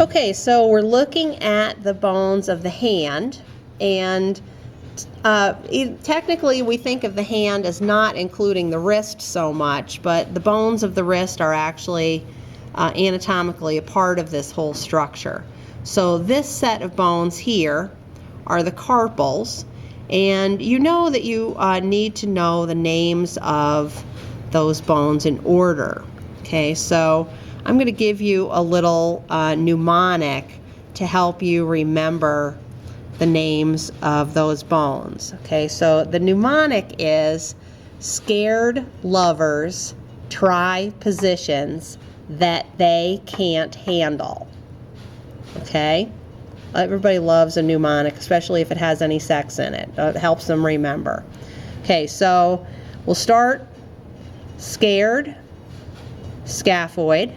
Okay, so we're looking at the bones of the hand, and technically we think of the hand as not including the wrist so much, but the bones of the wrist are actually anatomically a part of this whole structure. So this set of bones here are the carpals, and you know that you need to know the names of those bones in order. Okay, so I'm going to give you a little mnemonic to help you remember the names of those bones. Okay, so the mnemonic is: scared lovers try positions that they can't handle. Okay, everybody loves a mnemonic, especially if it has any sex in it. It helps them remember. Okay, so we'll start scared, scaphoid,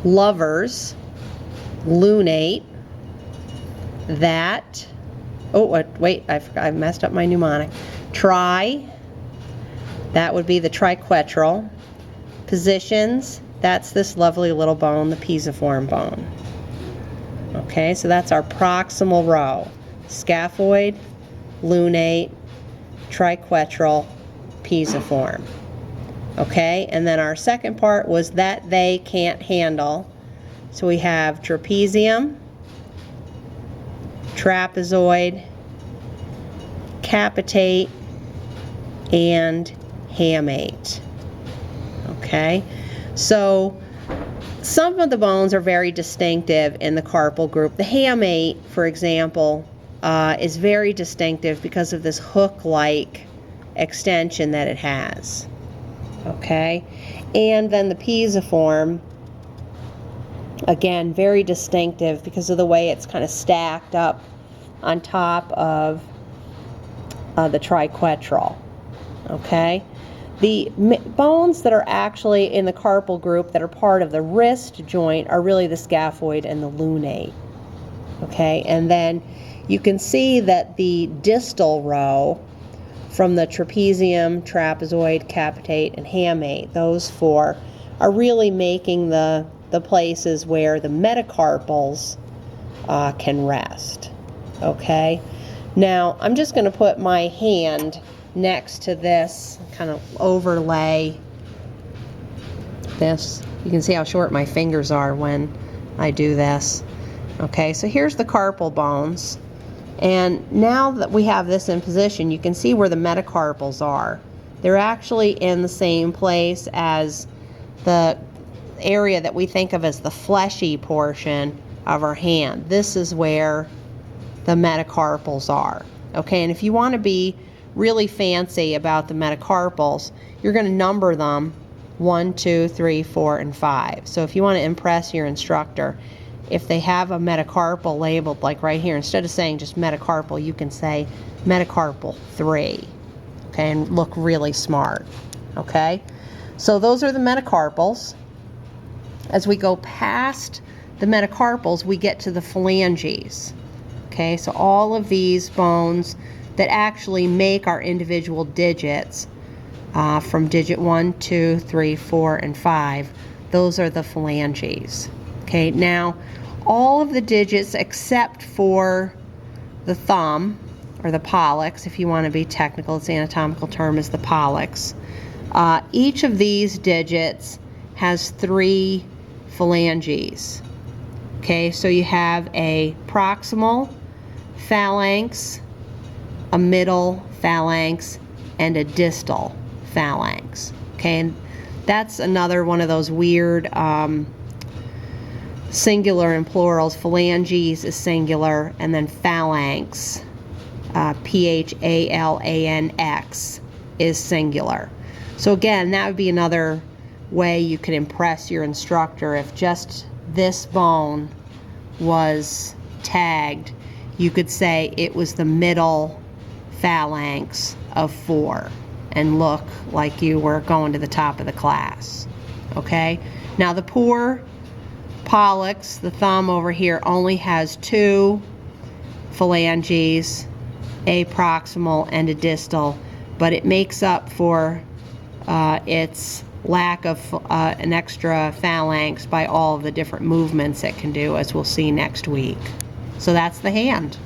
lovers, lunate, that, oh wait, I messed up my mnemonic. Try, that would be the triquetral. Positions, that's this lovely little bone, the pisiform bone. Okay, so that's our proximal row: scaphoid, lunate, triquetral, pisiform. Okay, and then our second part was that they can't handle. So we have trapezium, trapezoid, capitate, and hamate. Okay, so some of the bones are very distinctive in the carpal group. The hamate, for example, is very distinctive because of this hook-like extension that it has. Okay, and then the pisiform, again, very distinctive because of the way it's kind of stacked up on top of the triquetral. Okay, the bones that are actually in the carpal group that are part of the wrist joint are really the scaphoid and the lunate. Okay, and then you can see that the distal row from the trapezium, trapezoid, capitate, and hamate, those four are really making the places where the metacarpals can rest. Okay, now I'm just going to put my hand next to this, kind of overlay this. You can see how short my fingers are when I do this. Okay, so here's the carpal bones. And now that we have this in position, you can see where the metacarpals are. They're actually in the same place as the area that we think of as the fleshy portion of our hand. This is where the metacarpals are. Okay, and if you want to be really fancy about the metacarpals, you're going to number them 1, 2, 3, 4, and 5. So if you want to impress your instructor, if they have a metacarpal labeled like right here, instead of saying just metacarpal, you can say metacarpal 3, okay, and look really smart. Okay, so those are the metacarpals. As we go past the metacarpals, we get to the phalanges. Okay, so all of these bones that actually make our individual digits from digit 1, 2, 3, 4, and 5, those are the phalanges. Okay, now all of the digits except for the thumb, or the pollex, if you want to be technical, its anatomical term is the pollex. Each of these digits has 3 phalanges. Okay, so you have a proximal phalanx, a middle phalanx, and a distal phalanx. Okay, and that's another one of those weird singular and plurals. Phalanges is singular, and then phalanx, Phalanx, is singular. So again, that would be another way you could impress your instructor. If just this bone was tagged, you could say it was the middle phalanx of 4 and look like you were going to the top of the class. Okay, now the poor pollex, the thumb over here, only has 2 phalanges, a proximal and a distal, but it makes up for its lack of an extra phalanx by all of the different movements it can do, as we'll see next week. So that's the hand.